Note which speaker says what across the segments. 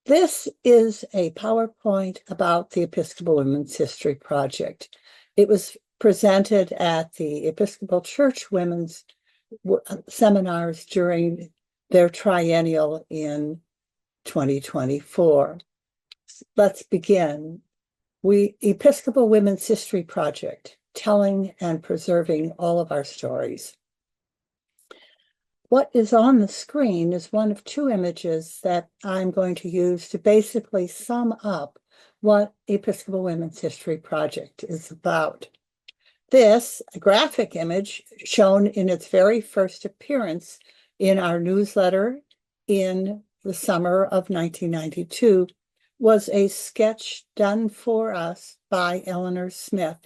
Speaker 1: This is a PowerPoint about the Episcopal Women's History Project. It was presented at the Episcopal Church Women's seminars during their Triennial in 2024. Let's begin. Episcopal Women's History Project, telling and preserving all of our stories. What is on the screen is one of two images that I'm going to use to basically sum up what Episcopal Women's History Project is about. This, a graphic image shown in its very first appearance in our newsletter in the summer of 1992, was a sketch done for us by Eleanor Smith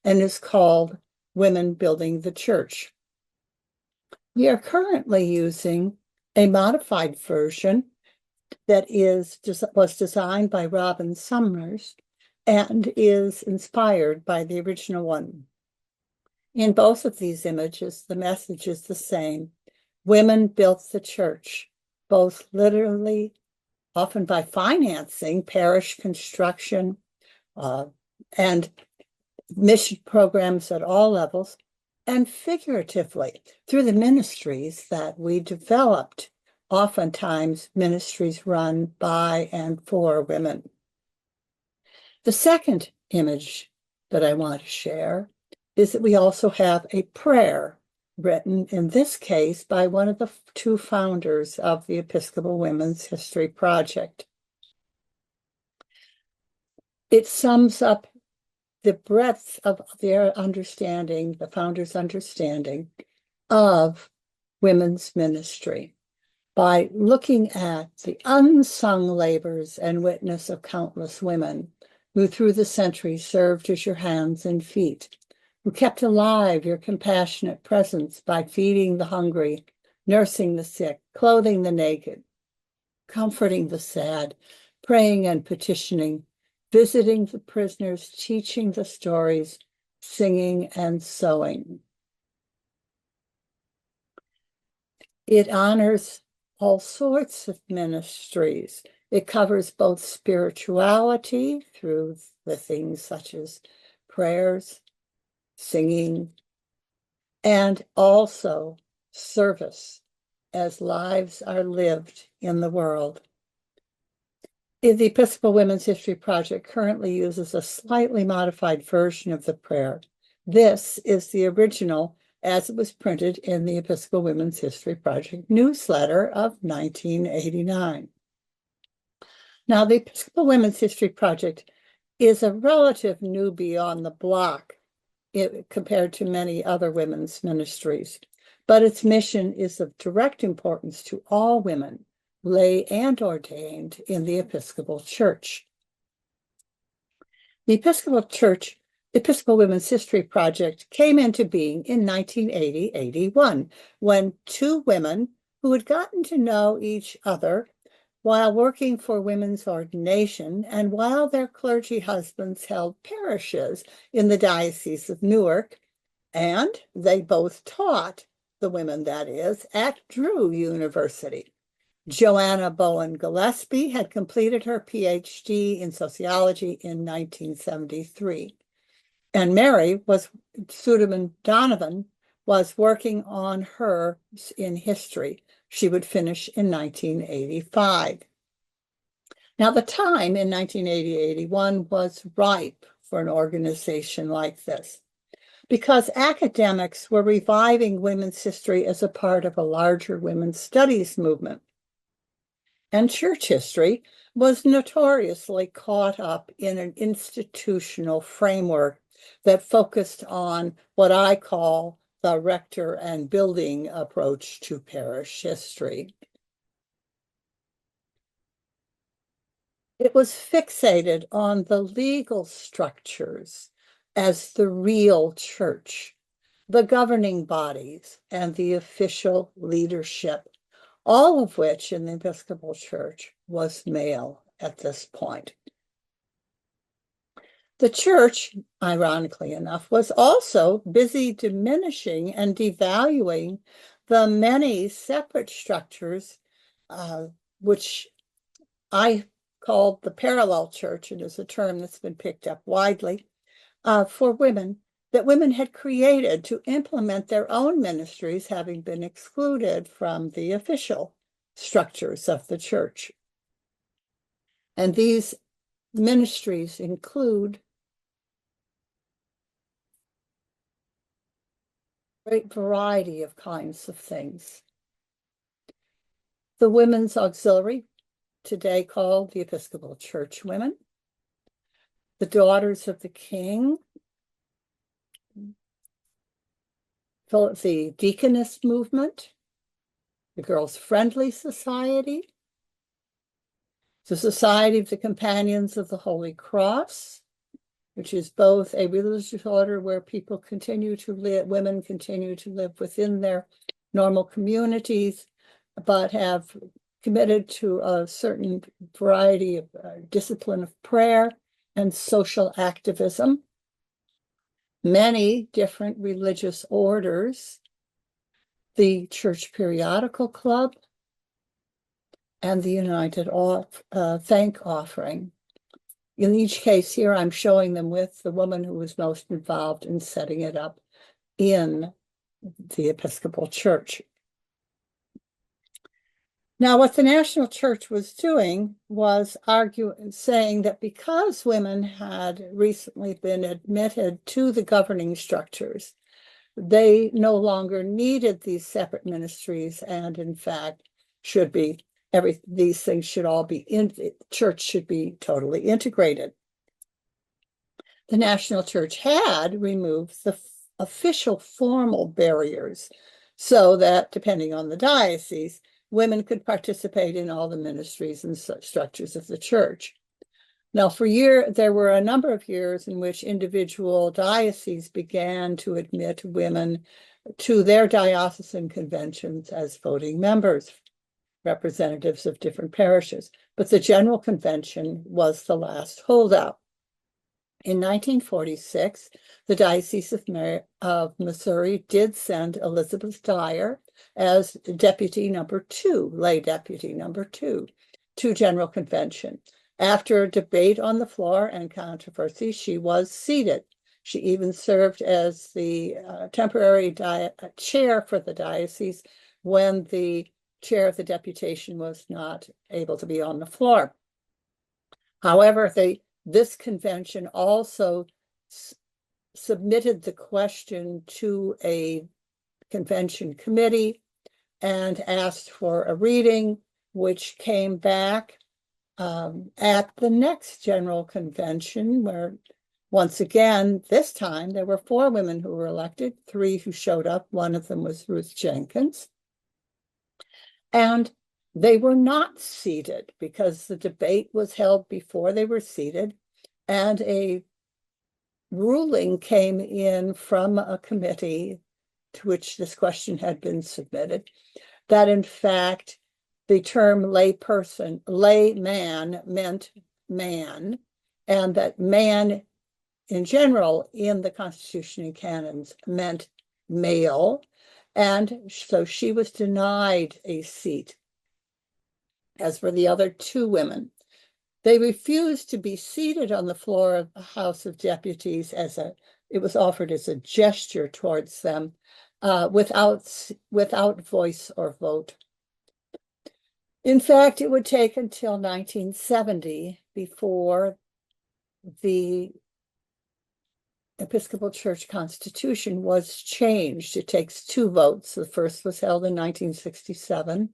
Speaker 1: and is called Women Building the Church. We are currently using a modified version that was designed by Robin Summers and is inspired by the original one. In both of these images, the message is the same. Women built the church, both literally, often by financing parish construction and mission programs at all levels, and figuratively through the ministries that we developed, oftentimes ministries run by and for women. The second image that I want to share is that we also have a prayer written, in this case, by one of the two founders of the Episcopal Women's History Project. It sums up the breadth of their understanding, the founder's understanding of women's ministry by looking at the unsung labors and witness of countless women who through the centuries served as your hands and feet, who kept alive your compassionate presence by feeding the hungry, nursing the sick, clothing the naked, comforting the sad, praying and petitioning, visiting the prisoners, teaching the stories, singing and sewing. It honors all sorts of ministries. It covers both spirituality through the things such as prayers, singing, and also service as lives are lived in the world. The Episcopal Women's History Project currently uses a slightly modified version of the prayer. This is the original as it was printed in the Episcopal Women's History Project newsletter of 1989. Now, the Episcopal Women's History Project is a relative newbie on the block compared to many other women's ministries, but its mission is of direct importance to all women, lay and ordained, in the Episcopal Church. The Episcopal Women's History Project came into being in 1980-81, when two women who had gotten to know each other while working for women's ordination and while their clergy husbands held parishes in the Diocese of Newark, and they both taught, the women that is, at Drew University. Joanna Bowen Gillespie had completed her PhD in sociology in 1973. And Mary Suderman Donovan was working on hers in history. She would finish in 1985. Now, the time in 1980-81 was ripe for an organization like this, because academics were reviving women's history as a part of a larger women's studies movement. And church history was notoriously caught up in an institutional framework that focused on what I call the rector and building approach to parish history. It was fixated on the legal structures as the real church, the governing bodies, and the official leadership, all of which in the Episcopal Church was male at this point. The church, ironically enough, was also busy diminishing and devaluing the many separate structures which I called the parallel church, and is a term that's been picked up widely, for women, that women had created to implement their own ministries, having been excluded from the official structures of the church. And these ministries include a great variety of kinds of things. The Women's Auxiliary, today called the Episcopal Church Women, the Daughters of the King, the Deaconess Movement, the Girls Friendly Society, the Society of the Companions of the Holy Cross, which is both a religious order where people continue to live, women continue to live within their normal communities, but have committed to a certain variety of discipline of prayer and social activism. Many different religious orders, the Church Periodical Club, and the United Thank Offering. In each case here, I'm showing them with the woman who was most involved in setting it up in the Episcopal Church. Now, what the National Church was doing was saying that because women had recently been admitted to the governing structures, they no longer needed these separate ministries, and in fact these things should all be the church should be totally integrated. The National Church had removed the official formal barriers so that, depending on the diocese, women could participate in all the ministries and structures of the church. Now, there were a number of years in which individual dioceses began to admit women to their diocesan conventions as voting members, representatives of different parishes. But the General Convention was the last holdout. In 1946, the Diocese of Missouri did send Elizabeth Dyer as deputy number 2, lay deputy number 2, to General Convention. After a debate on the floor and controversy, she was seated. She even served as the temporary chair for the diocese when the chair of the deputation was not able to be on the floor. However, this convention also submitted the question to a convention committee and asked for a reading, which came back at the next General Convention, where once again, this time there were 4 women who were elected, 3 who showed up. One of them was Ruth Jenkins. And they were not seated because the debate was held before they were seated, and a ruling came in from a committee to which this question had been submitted, that in fact the term layman meant man, and that man in general in the Constitution and canons meant male. And so she was denied a seat, as were the other 2 women. They refused to be seated on the floor of the House of Deputies it was offered as a gesture towards them, without voice or vote. In fact, it would take until 1970 before the Episcopal Church Constitution was changed. It takes 2 votes. The first was held in 1967,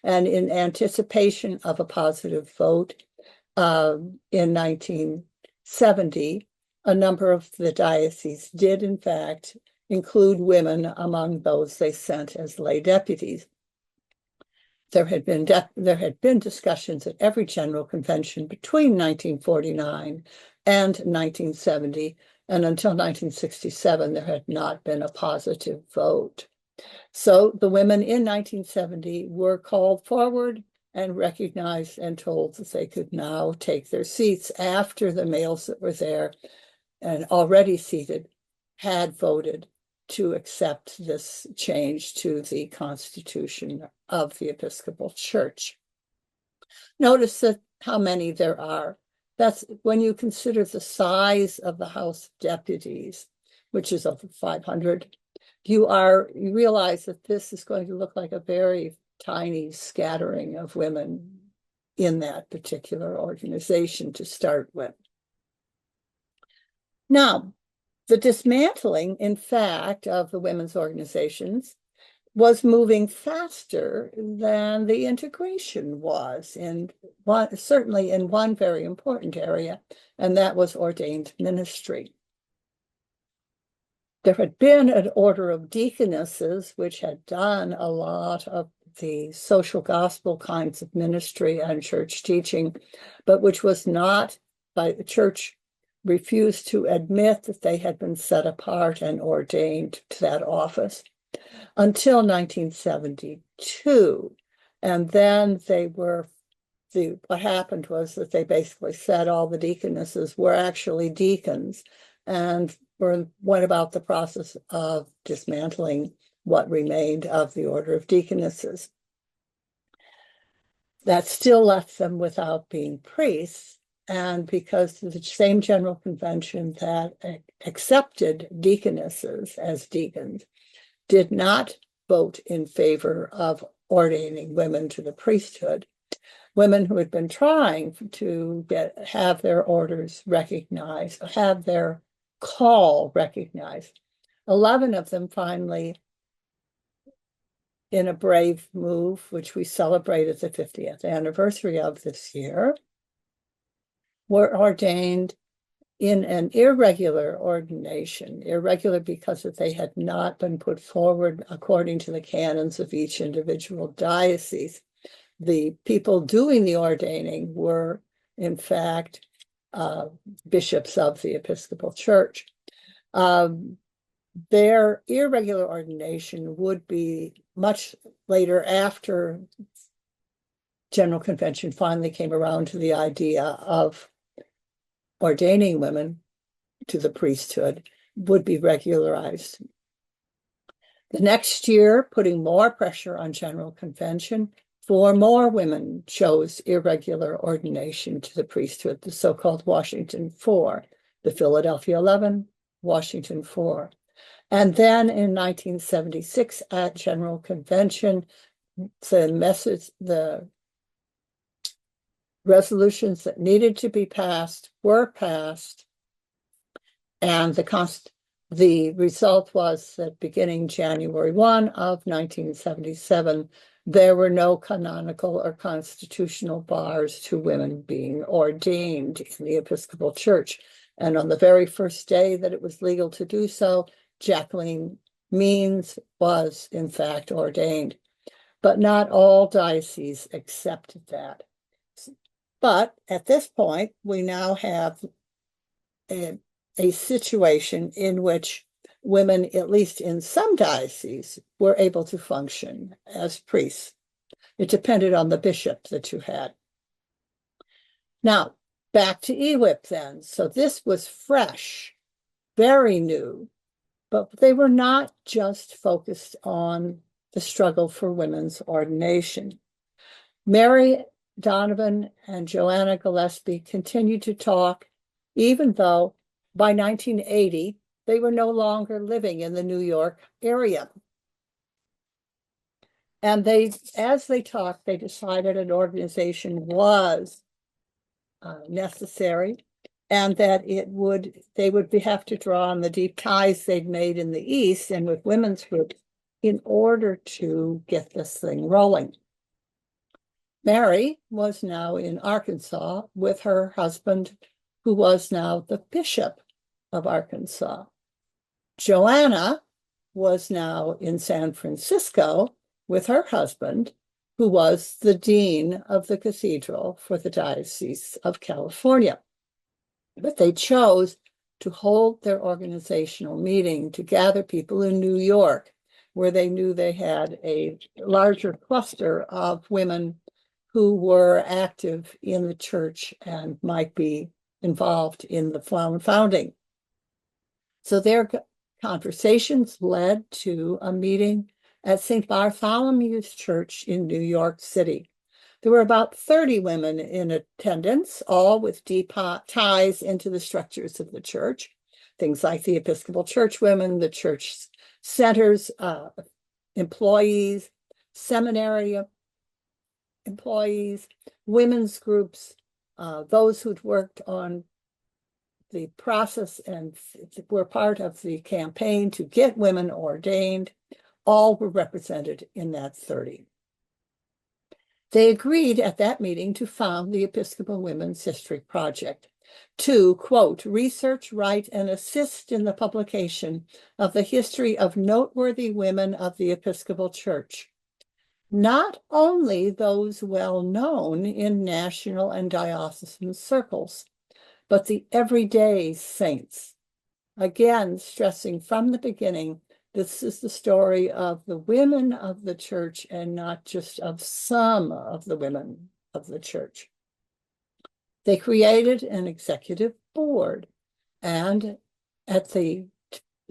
Speaker 1: and in anticipation of a positive vote in 1970, a number of the dioceses did, in fact, include women among those they sent as lay deputies. There had been discussions at every General Convention between 1949 and 1970, and until 1967, there had not been a positive vote. So the women in 1970 were called forward and recognized and told that they could now take their seats after the males that were there and already seated had voted to accept this change to the Constitution of the Episcopal Church. Notice that how many there are. That's when you consider the size of the House of Deputies, which is over 500, you realize that this is going to look like a very tiny scattering of women in that particular organization to start with. Now, the dismantling, in fact, of the women's organizations was moving faster than the integration was, certainly in one very important area, and that was ordained ministry. There had been an order of deaconesses, which had done a lot of the social gospel kinds of ministry and church teaching, but which was not, by the church refused to admit that they had been set apart and ordained to that office until 1972. And then what happened was that they basically said all the deaconesses were actually deacons and went about the process of dismantling what remained of the order of deaconesses. That still left them without being priests, and because the same general convention that accepted deaconesses as deacons did not vote in favor of ordaining women to the priesthood, women who had been trying to have their orders recognized, have their call recognized, 11 of them finally, in a brave move, which we celebrated the 50th anniversary of this year, were ordained in an irregular ordination, irregular because they had not been put forward according to the canons of each individual diocese. The people doing the ordaining were, in fact, bishops of the Episcopal Church. Their irregular ordination would be much later, after General Convention finally came around to the idea of ordaining women to the priesthood, would be regularized. The next year, putting more pressure on General Convention, 4 more women chose irregular ordination to the priesthood, the so-called Washington Four, the Philadelphia 11, Washington Four. And then in 1976 at General Convention, the resolutions that needed to be passed were passed, and the result was that beginning January 1 of 1977, there were no canonical or constitutional bars to women being ordained in the Episcopal Church. And on the very first day that it was legal to do so, Jacqueline Means was in fact ordained. But not all dioceses accepted that. But at this point, we now have a situation in which women, at least in some dioceses, were able to function as priests. It depended on the bishop that you had. Now, back to EWHP then. So this was fresh, very new, but they were not just focused on the struggle for women's ordination. Mary Donovan and Joanna Gillespie continued to talk, even though by 1980, they were no longer living in the New York area. And as they talked, they decided an organization was necessary, and that they would have to draw on the deep ties they'd made in the East and with women's groups in order to get this thing rolling. Mary was now in Arkansas with her husband, who was now the bishop of Arkansas. Joanna was now in San Francisco with her husband, who was the dean of the cathedral for the Diocese of California. But they chose to hold their organizational meeting to gather people in New York, where they knew they had a larger cluster of women who were active in the church and might be involved in the founding. So their conversations led to a meeting at St. Bartholomew's Church in New York City. There were about 30 women in attendance, all with deep ties into the structures of the church. Things like the Episcopal churchwomen, the church centers, employees, seminary employees, women's groups, those who'd worked on the process and were part of the campaign to get women ordained, all were represented in that 30. They agreed at that meeting to found the Episcopal Women's History Project to, quote, research, write, and assist in the publication of the history of noteworthy women of the Episcopal Church, not only those well known in national and diocesan circles, but the everyday saints. Again, stressing from the beginning, this is the story of the women of the church and not just of some of the women of the church. They created an executive board, and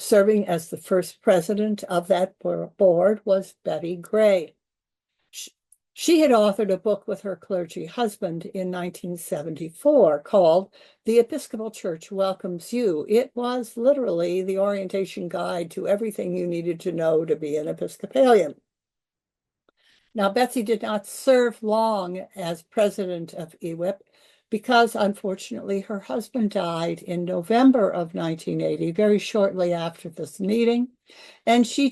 Speaker 1: serving as the first president of that board was Betty Gray. She had authored a book with her clergy husband in 1974 called The Episcopal Church Welcomes You. It was literally the orientation guide to everything you needed to know to be an Episcopalian. Now, Betsy did not serve long as president of EWHP because, unfortunately, her husband died in November of 1980, very shortly after this meeting, and she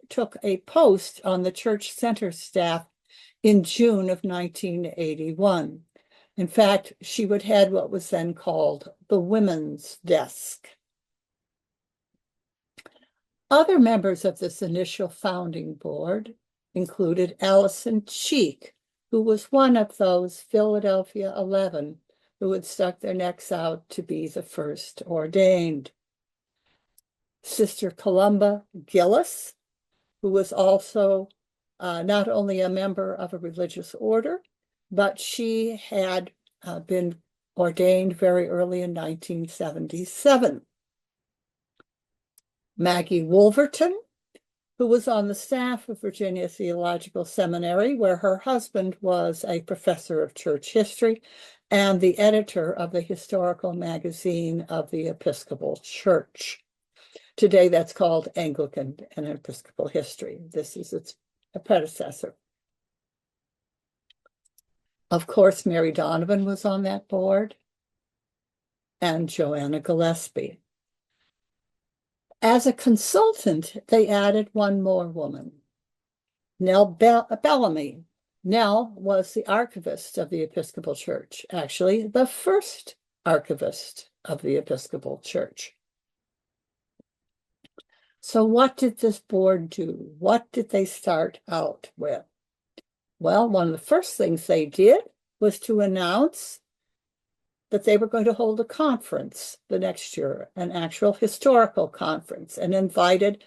Speaker 1: took a post on the church center staff in June of 1981. In fact, she would head what was then called the Women's Desk. Other members of this initial founding board included Allison Cheek, who was one of those Philadelphia 11 who had stuck their necks out to be the first ordained. Sister Columba Gillis, who was also not only a member of a religious order, but she had been ordained very early in 1977. Maggie Wolverton, who was on the staff of Virginia Theological Seminary, where her husband was a professor of church history and the editor of the historical magazine of the Episcopal Church. Today, that's called Anglican and Episcopal History. This is its predecessor. Of course, Mary Donovan was on that board, and Joanna Gillespie. As a consultant, they added one more woman, Nell Bellamy. Nell was the archivist of the Episcopal Church, actually the first archivist of the Episcopal Church. So what did this board do? What did they start out with? Well, one of the first things they did was to announce that they were going to hold a conference the next year, an actual historical conference, and invited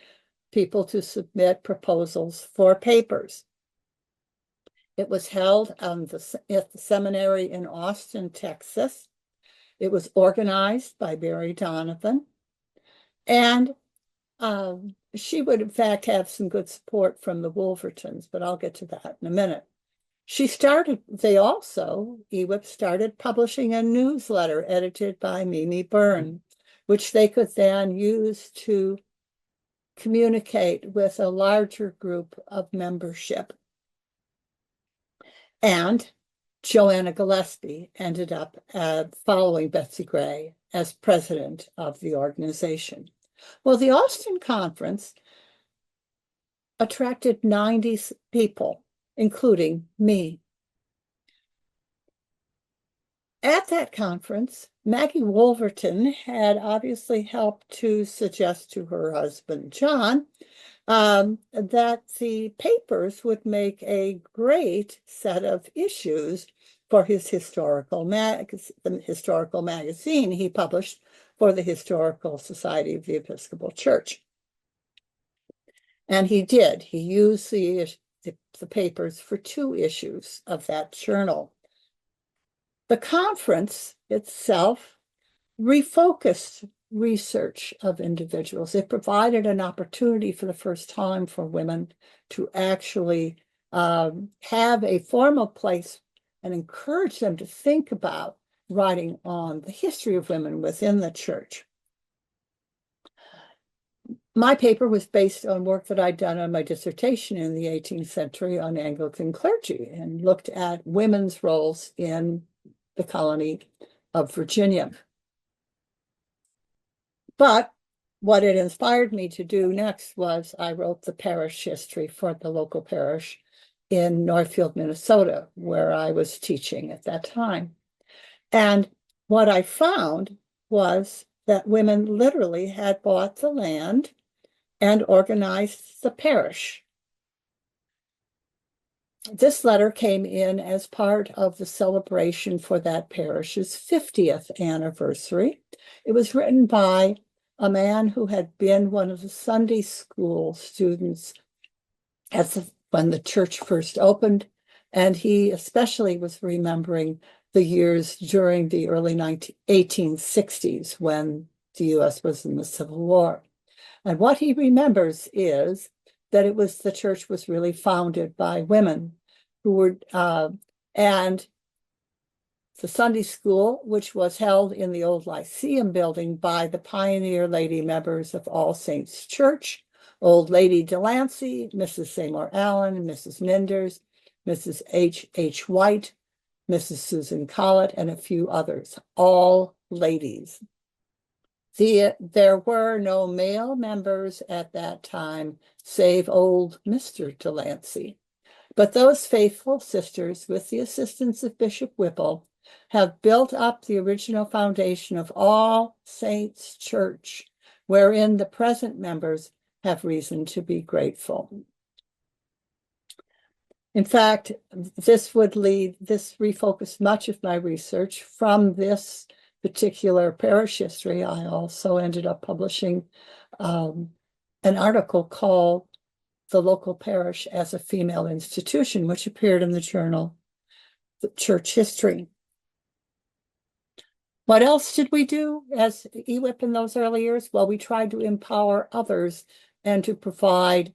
Speaker 1: people to submit proposals for papers. It was held at the seminary in Austin, Texas. It was organized by Mary Donovan, and she would, in fact, have some good support from the Wolvertons, but I'll get to that in a minute. EWHP started publishing a newsletter edited by Mimi Byrne, which they could then use to communicate with a larger group of membership. And Joanna Gillespie ended up following Betsy Gray as president of the organization. Well, the Austin conference attracted 90 people, including me. At that conference, Maggie Wolverton had obviously helped to suggest to her husband, John, that the papers would make a great set of issues for his historical magazine he published for the Historical Society of the Episcopal Church. And he did. He used the papers for 2 issues of that journal. The conference itself refocused research of individuals. It provided an opportunity for the first time for women to actually have a formal place and encourage them to think about writing on the history of women within the church. My paper was based on work that I'd done on my dissertation in the 18th century on Anglican clergy and looked at women's roles in the colony of Virginia. But what it inspired me to do next was I wrote the parish history for the local parish in Northfield, Minnesota, where I was teaching at that time. And what I found was that women literally had bought the land and organized the parish. This letter came in as part of the celebration for that parish's 50th anniversary. It was written by a man who had been one of the Sunday school students when the church first opened, and he especially was remembering the years during the early 1860s when the U.S. was in the Civil War. And what he remembers is that the church was really founded by women who were, and the Sunday school, which was held in the old Lyceum building by the pioneer lady members of All Saints Church, Old Lady Delancey, Mrs. Seymour Allen, Mrs. Minders, Mrs. H. White, Mrs. Susan Collett, and a few others, all ladies. There were no male members at that time, save old Mr. Delancey. But those faithful sisters, with the assistance of Bishop Whipple, have built up the original foundation of All Saints Church, wherein the present members have reason to be grateful. In fact, this refocused much of my research from this particular parish history. I also ended up publishing an article called "The Local Parish as a Female Institution," which appeared in the journal The Church History. What else did we do as EWHP in those early years? Well, we tried to empower others and to provide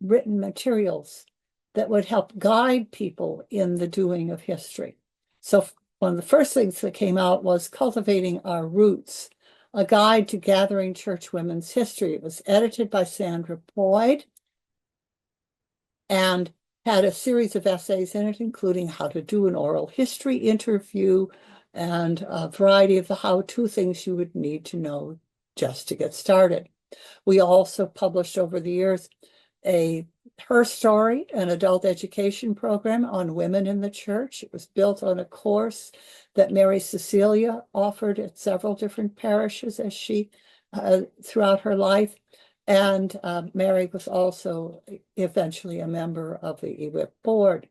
Speaker 1: written materials that would help guide people in the doing of history. So one of the first things that came out was Cultivating Our Roots, a guide to gathering church women's history. It was edited by Sandra Boyd and had a series of essays in it, including how to do an oral history interview and a variety of the how-to things you would need to know just to get started. We also published over the years Her Story, an adult education program on women in the church. It was built on a course that Mary Cecilia offered at several different parishes as she throughout her life. And Mary was also eventually a member of the EWHP board.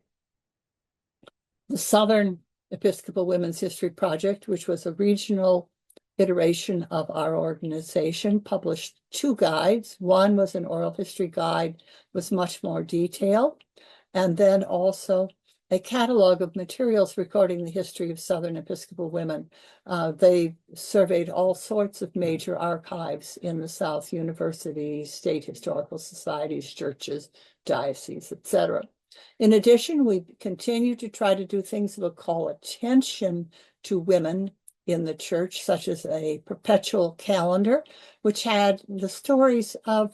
Speaker 1: The Southern Episcopal Women's History Project, which was a regional iteration of our organization, published 2 guides. One was an oral history guide, was much more detailed, and then also a catalog of materials recording the history of Southern Episcopal women. They surveyed all sorts of major archives in the South: universities, state historical societies, churches, dioceses, etc. In addition, we continue to try to do things that will call attention to women in the church, such as a perpetual calendar, which had the stories of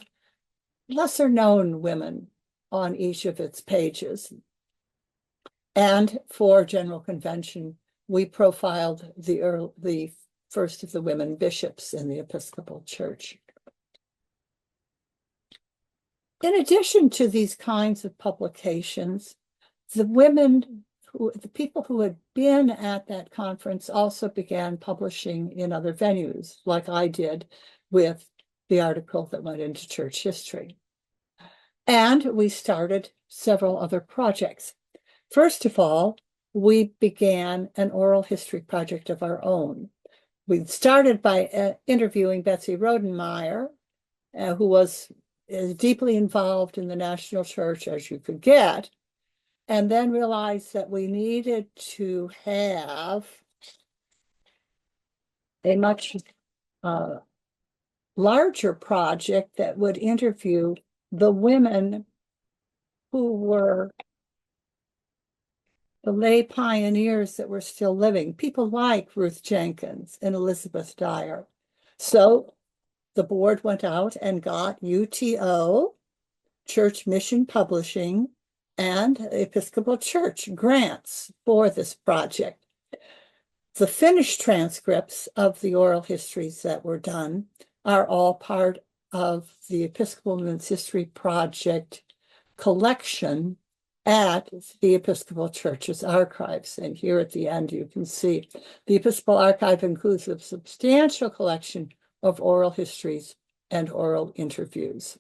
Speaker 1: lesser-known women on each of its pages. And for General Convention, we profiled the first of the women bishops in the Episcopal Church. In addition to these kinds of publications, the people who had been at that conference also began publishing in other venues, like I did with the article that went into church history. And we started several other projects. First of all, we began an oral history project of our own. We started by interviewing Betsy Rodenmeyer, who was as deeply involved in the national church as you could get, and then realized that we needed to have a much larger project that would interview the women who were the lay pioneers that were still living, people like Ruth Jenkins and Elizabeth Dyer. So the board went out and got UTO, Church Mission Publishing, and Episcopal Church grants for this project. The finished transcripts of the oral histories that were done are all part of the Episcopal Women's History Project collection at the Episcopal Church's archives. And here at the end, you can see the Episcopal Archive includes a substantial collection of oral histories and oral interviews.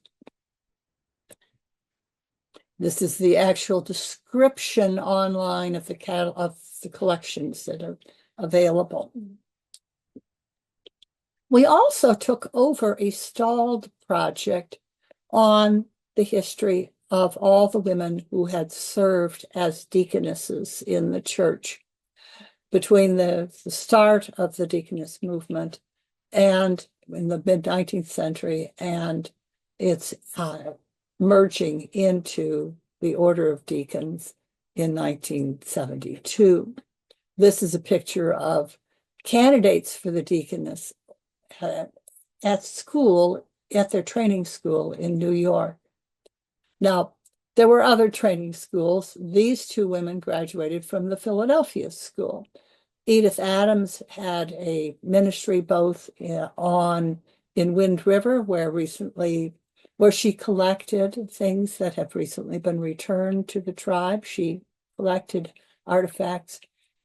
Speaker 1: This is the actual description online of the collections that are available. We also took over a stalled project on the history of all the women who had served as deaconesses in the church between the start of the deaconess movement and in the mid-19th century and its merging into the Order of Deacons in 1972. This is a picture of candidates for the deaconess at school, at their training school in New York. Now, there were other training schools. These two women graduated from the Philadelphia School. Edith Adams had a ministry both in Wind River, where she collected things that have recently been returned to the tribe. She collected artifacts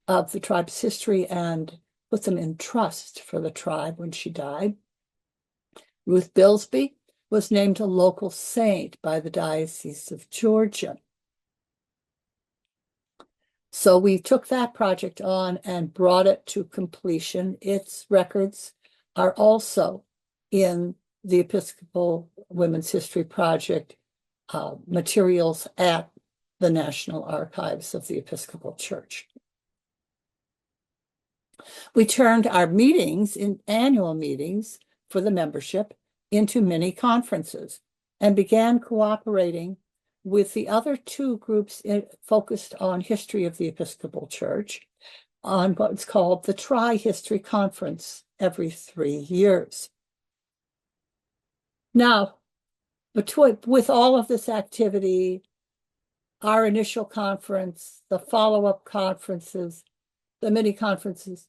Speaker 1: of the tribe's history and put them in trust for the tribe when she died. Ruth Bilsby was named a local saint by the Diocese of Georgia. So we took that project on and brought it to completion. Its records are also in the Episcopal Women's History Project materials at the National Archives of the Episcopal Church. We turned our annual meetings for the membership into mini conferences and began cooperating with the other two groups focused on history of the Episcopal Church on what's called the Tri-History Conference every 3 years. Now, with all of this activity, our initial conference, the follow-up conferences, the mini conferences,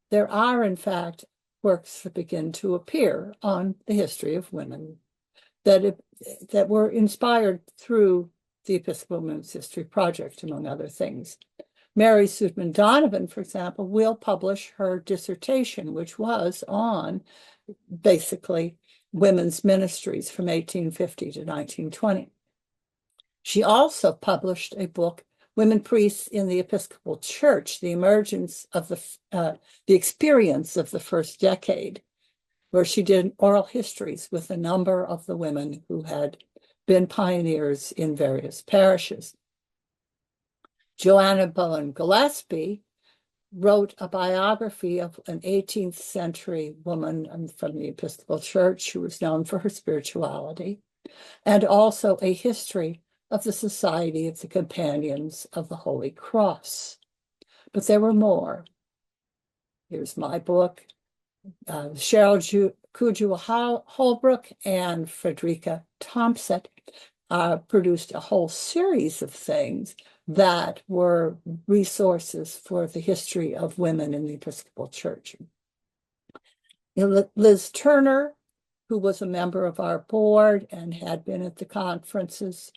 Speaker 1: there are, in fact, works that begin to appear on the history of women that were inspired through the Episcopal Women's History Project, among other things. Mary Sudman Donovan, for example, will publish her dissertation, which was on basically women's ministries from 1850 to 1920. She also published a book, Women Priests in the Episcopal Church, the emergence of the experience of the first decade, where she did oral histories with a number of the women who had been pioneers in various parishes. Joanna Bowen Gillespie wrote a biography of an 18th century woman from the Episcopal Church who was known for her spirituality, and also a history of the Society of the Companions of the Holy Cross. But there were more. Here's my book. Cheryl Kujua Holbrook and Frederica Thompson produced a whole series of things that were resources for the history of women in the Episcopal Church. Liz Turner, who was a member of our board and had been at the conferences,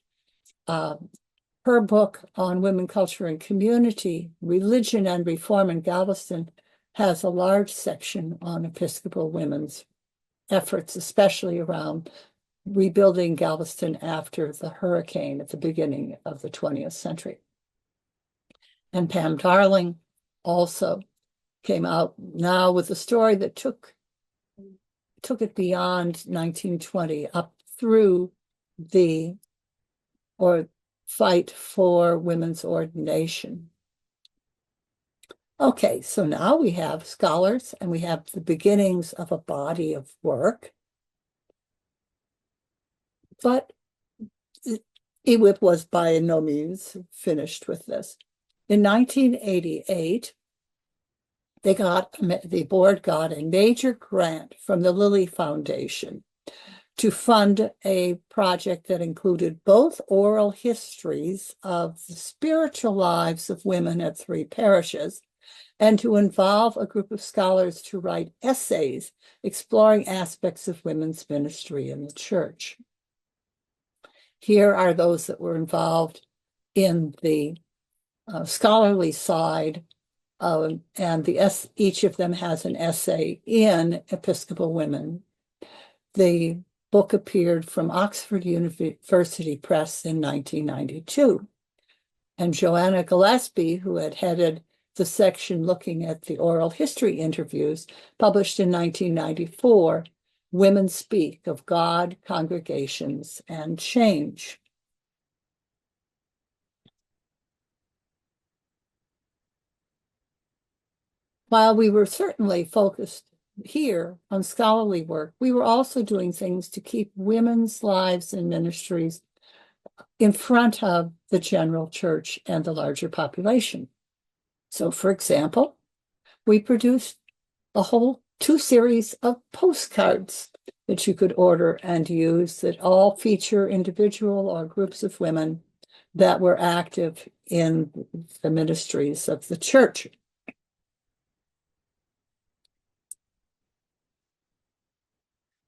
Speaker 1: her book on women, culture, and community, Religion and Reform in Galveston, has a large section on Episcopal women's efforts, especially around rebuilding Galveston after the hurricane at the beginning of the 20th century. And Pam Darling also came out now with a story that took it beyond 1920 up through the fight for women's ordination. Okay, so now we have scholars and we have the beginnings of a body of work. But EWHP was by no means finished with this. In 1988, the board got a major grant from the Lilly Foundation to fund a project that included both oral histories of the spiritual lives of women at 3 parishes and to involve a group of scholars to write essays exploring aspects of women's ministry in the church. Here are those that were involved in the scholarly side, and each of them has an essay in Episcopal Women. The book appeared from Oxford University Press in 1992. And Joanna Gillespie, who had headed the section looking at the oral history interviews, published in 1994, Women Speak of God, Congregations, and Change. While we were certainly focused here on scholarly work, we were also doing things to keep women's lives and ministries in front of the general church and the larger population. So, for example, we produced a whole 2 series of postcards that you could order and use that all feature individual or groups of women that were active in the ministries of the church.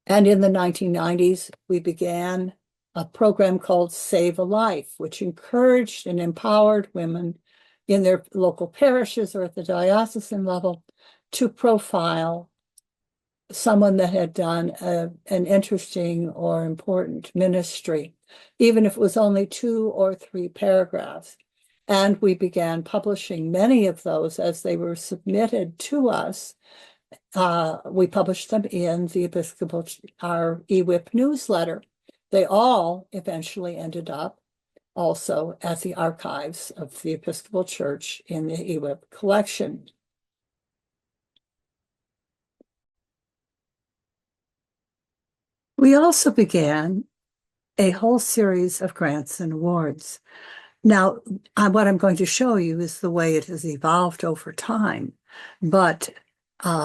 Speaker 1: And in the 1990s, we began a program called Save a Life, which encouraged and empowered women in their local parishes or at the diocesan level to profile someone that had done an interesting or important ministry, even if it was only 2 or 3 paragraphs. And we began publishing many of those as they were submitted to us. We published them in the Episcopal, our EWHP newsletter. They all eventually ended up also at the archives of the Episcopal Church in the EWHP collection. We also began a whole series of grants and awards. Now, what I'm going to show you is the way it has evolved over time, but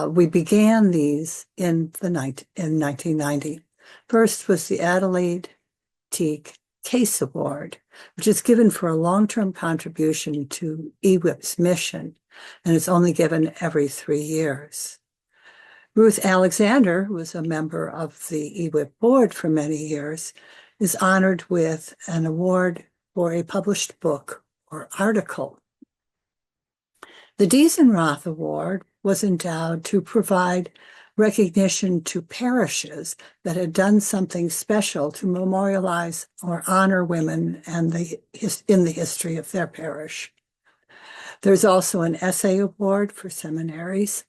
Speaker 1: we began these in 1990. First was the Adelaide Teague Case Award, which is given for a long-term contribution to EWHP's mission, and it's only given every 3 years. Ruth Alexander, who was a member of the EWHP board for many years, is honored with an award for a published book or article. The Diesenroth Award was endowed to provide recognition to parishes that had done something special to memorialize or honor women and in the history of their parish. There's also an essay award for seminaries,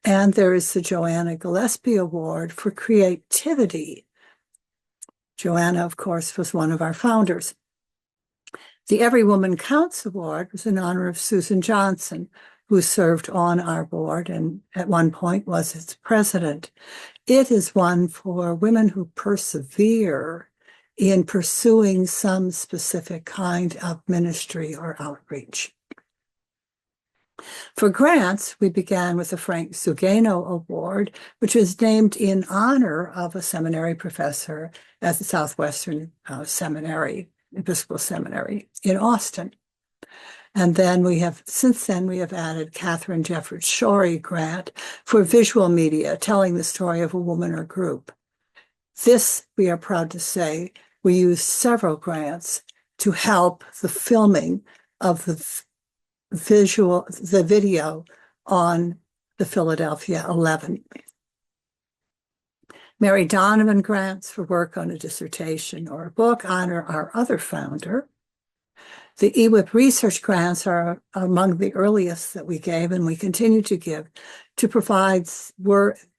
Speaker 1: and there is the Joanna Gillespie Award for creativity. Joanna, of course, was one of our founders. The Every Woman Counts Award was in honor of Susan Johnson, who served on our board and at one point was its president. It is one for women who persevere in pursuing some specific kind of ministry or outreach. For grants, we began with the Frank Zugano Award, which was named in honor of a seminary professor at the Southwestern Seminary, Episcopal Seminary in Austin. And then since then we have added Catherine Jeffords Shorey Grant for visual media, telling the story of a woman or group. This, we are proud to say, we used several grants to help the filming of the video on the Philadelphia 11. Mary Donovan grants for work on a dissertation or a book honor our other founder. The EWHP research grants are among the earliest that we gave and we continue to give to provide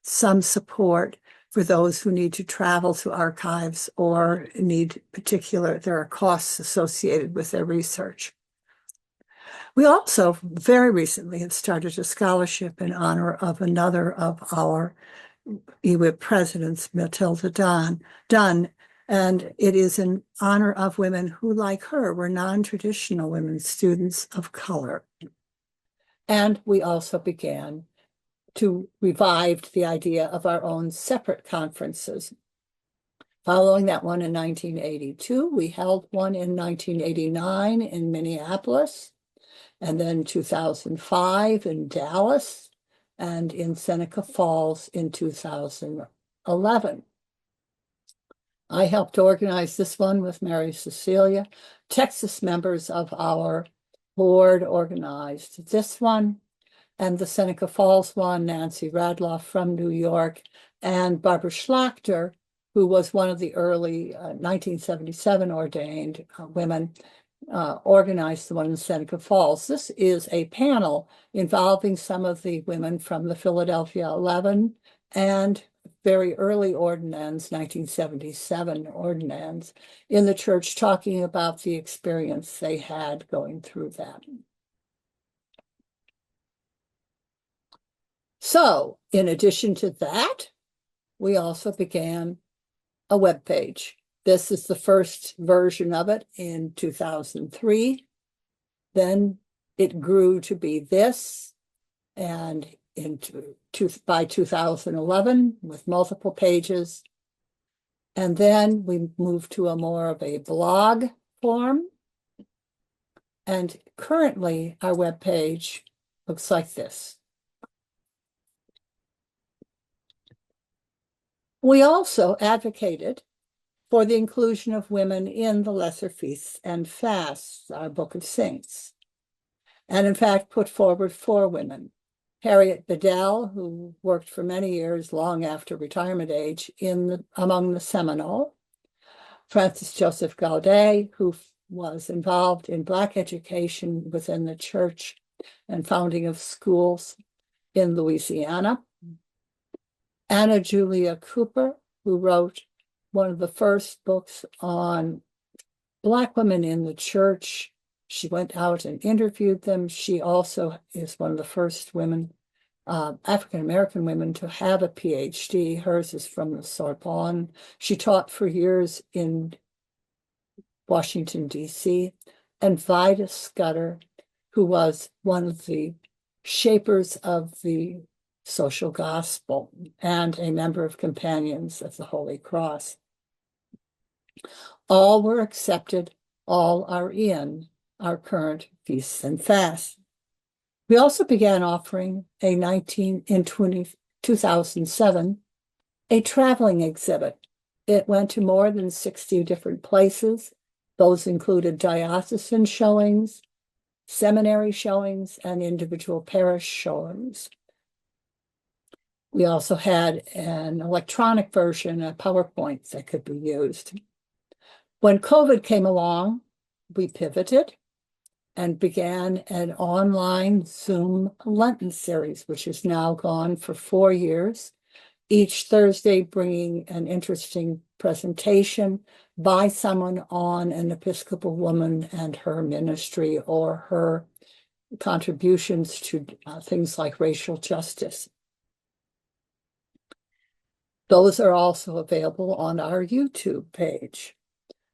Speaker 1: some support for those who need to travel to archives or there are costs associated with their research. We also very recently have started a scholarship in honor of another of our EWHP presidents, Matilda Dunn, And it is in honor of women who, like her, were non-traditional women students of color. And we also began to revive the idea of our own separate conferences. Following that one in 1982, we held one in 1989 in Minneapolis, and then 2005 in Dallas, and in Seneca Falls in 2011. I helped organize this one with Mary Cecilia. Texas members of our board organized this one, and the Seneca Falls one, Nancy Radloff from New York, and Barbara Schlachter, who was one of the early 1977 ordained women, organized the one in Seneca Falls. This is a panel involving some of the women from the Philadelphia 11 and very early ordinands, 1977 ordinands, in the church, talking about the experience they had going through that. So, in addition to that, we also began a web page. This is the first version of it in 2003. Then it grew to be this, and by 2011 with multiple pages. And then we moved to a more of a blog form. And currently our web page looks like this. We also advocated for the inclusion of women in the Lesser Feasts and Fasts, our Book of Saints, and in fact put forward 4 women. Harriet Bedell, who worked for many years long after retirement age among the Seminole, Francis Joseph Gaudet, who was involved in Black education within the church and founding of schools in Louisiana, Anna Julia Cooper, who wrote one of the first books on Black women in the church. She went out and interviewed them. She also is one of the first women, African-American women, to have a PhD. Hers is from the Sorbonne. She taught for years in Washington, D.C. And Vida Scudder, who was one of the shapers of the social gospel and a member of Companions of the Holy Cross. All were accepted, all are in our current feasts and fasts. We also began offering in 2007, a traveling exhibit. It went to more than 60 different places. Those included diocesan showings, seminary showings, and individual parish showings. We also had an electronic version, a PowerPoint that could be used. When COVID came along, we pivoted and began an online Zoom Lenten series, which has now gone for 4 years, each Thursday bringing an interesting presentation by someone on an Episcopal woman and her ministry or her contributions to things like racial justice. Those are also available on our YouTube page.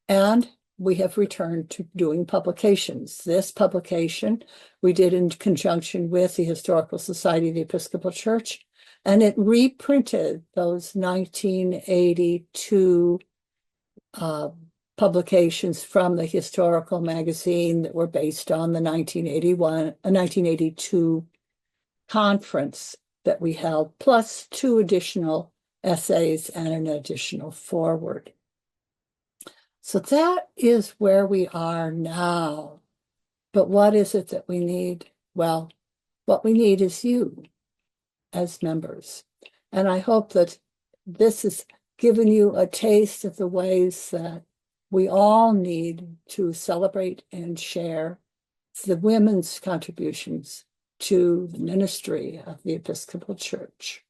Speaker 1: And we have returned to doing publications. This publication we did in conjunction with the Historical Society of the Episcopal Church, and it reprinted those 1982 publications from the historical magazine that were based on the 1982 conference that we held, plus 2 additional essays and an additional foreword. So that is where we are now. But what is it that we need? Well, what we need is you as members. And I hope that this has given you a taste of the ways that we all need to celebrate and share the women's contributions to the ministry of the Episcopal Church.